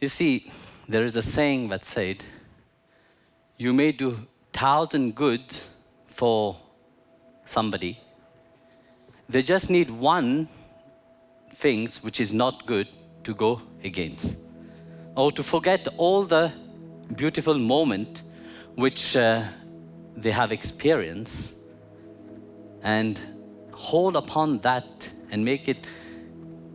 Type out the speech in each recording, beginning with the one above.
You see, there is a saying that said, you may do 1,000 goods for somebody. They just need one thing which is not good to go against. Or to forget all the beautiful moment which they have experienced and hold upon that and make it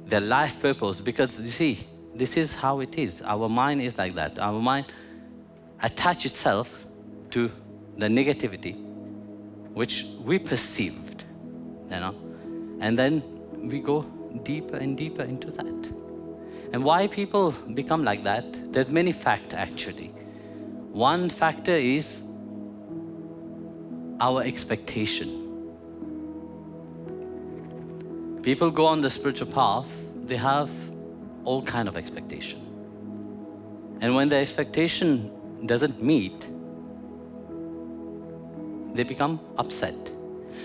their life purpose. Because you see, this is how it is. Our mind is like that. Our mind attaches itself to the negativity which we perceived, and then we go deeper and deeper into that. And why people become like that? There's many factors actually. One factor is our expectation. People go on the spiritual path, they have all kind of expectation. And when the expectation doesn't meet, they become upset.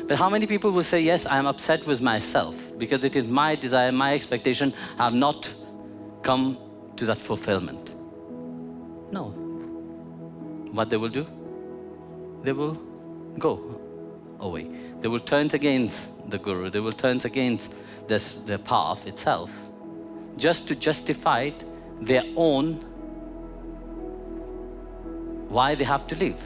But how many people will say, yes, I am upset with myself because it is my desire, my expectation have not come to that fulfillment? No. What they will do? They will go away. They will turn against the Guru. They will turn against the path itself just to justify their own why they have to live.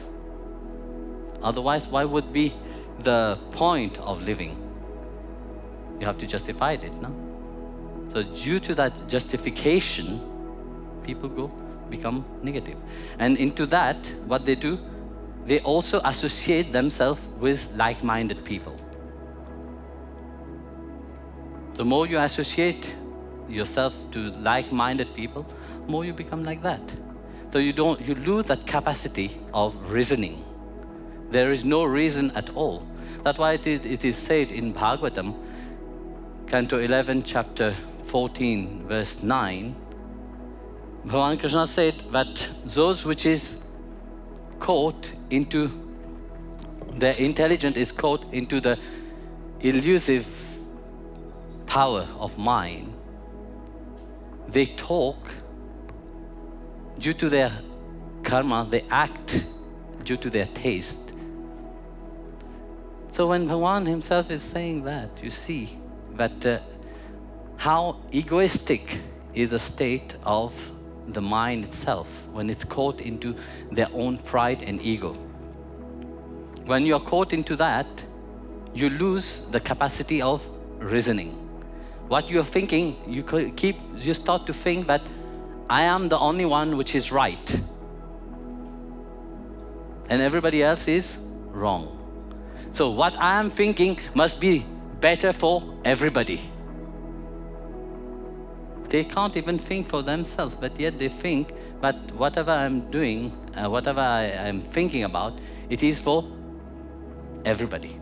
Otherwise, why would be the point of living? You have to justify it, no? So due to that justification, people become negative. And into that, what they do, they also associate themselves with like-minded people. The more you associate yourself to like-minded people, more you become like that. So you lose that capacity of reasoning. There is no reason at all. That's why it is said in Bhagavatam, Canto 11, chapter 14, verse 9, Bhagavan Krishna said that those which is caught into, their intelligence is caught into the elusive power of mind, they talk due to their karma, they act due to their taste. So when Bhagavan himself is saying that, you see that how egoistic is the state of the mind itself when it's caught into their own pride and ego. When you're caught into that, you lose the capacity of reasoning. What you're thinking, you start to think that I am the only one which is right and everybody else is wrong. So what I am thinking must be better for everybody. They can't even think for themselves, but yet they think that whatever I'm doing, whatever I'm thinking about, it is for everybody.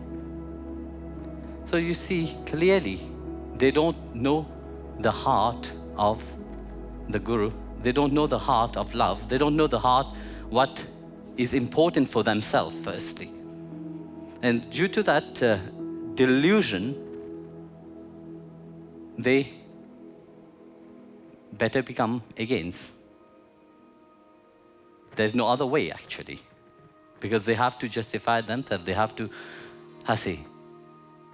So you see clearly, they don't know the heart of the Guru. They don't know the heart of love. They don't know the heart, what is important for themselves, firstly. And due to that delusion, they better become against. There's no other way, actually. Because they have to justify themselves. They have to,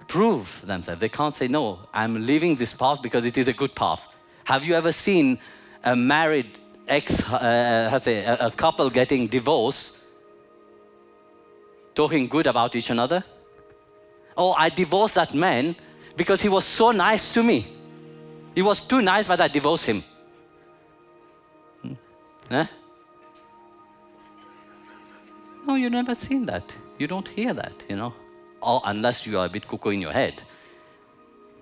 prove themselves. They can't say, no, I'm leaving this path because it is a good path. Have you ever seen a married a couple getting divorced, talking good about each another? Oh, I divorced that man because he was so nice to me. He was too nice, but I divorced him. Huh? No, you've never seen that. You don't hear that, Or unless you are a bit cuckoo in your head.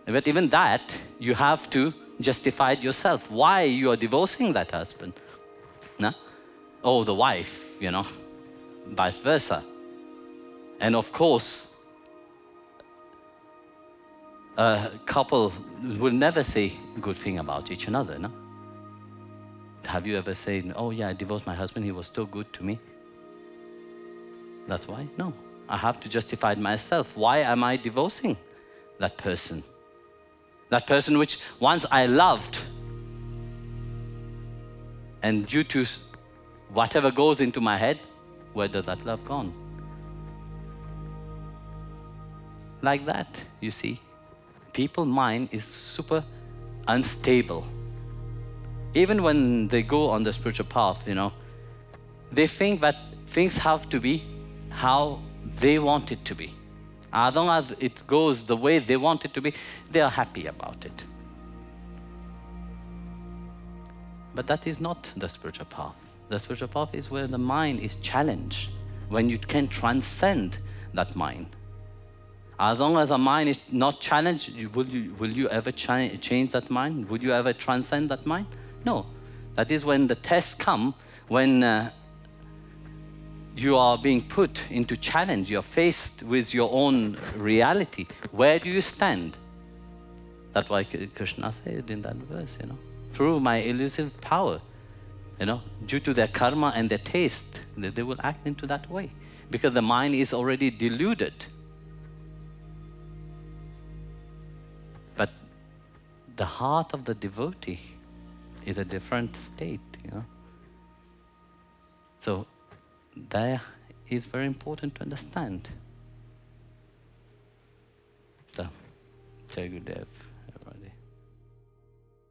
But even that, you have to justify it yourself. Why you are divorcing that husband? No? Oh, the wife, vice versa. And of course, a couple will never say good thing about each another, no? Have you ever said, oh yeah, I divorced my husband, he was so good to me? That's why? No. I have to justify it myself. Why am I divorcing that person? That person which once I loved. And due to whatever goes into my head, where does that love gone? Like that, you see. People's mind is super unstable. Even when they go on the spiritual path, they think that things have to be how they want it to be. As long as it goes the way they want it to be, they are happy about it. But that is not the spiritual path. The spiritual path is where the mind is challenged, when you can transcend that mind. As long as the mind is not challenged, will you ever change that mind? Would you ever transcend that mind? No. That is when the tests come, when you are being put into challenge, you're faced with your own reality. Where do you stand? That's why Krishna said in that verse, through my elusive power, due to their karma and their taste, they will act into that way. Because the mind is already deluded. But the heart of the devotee is a different state, So that is very important to understand. So, Jai Gurudev.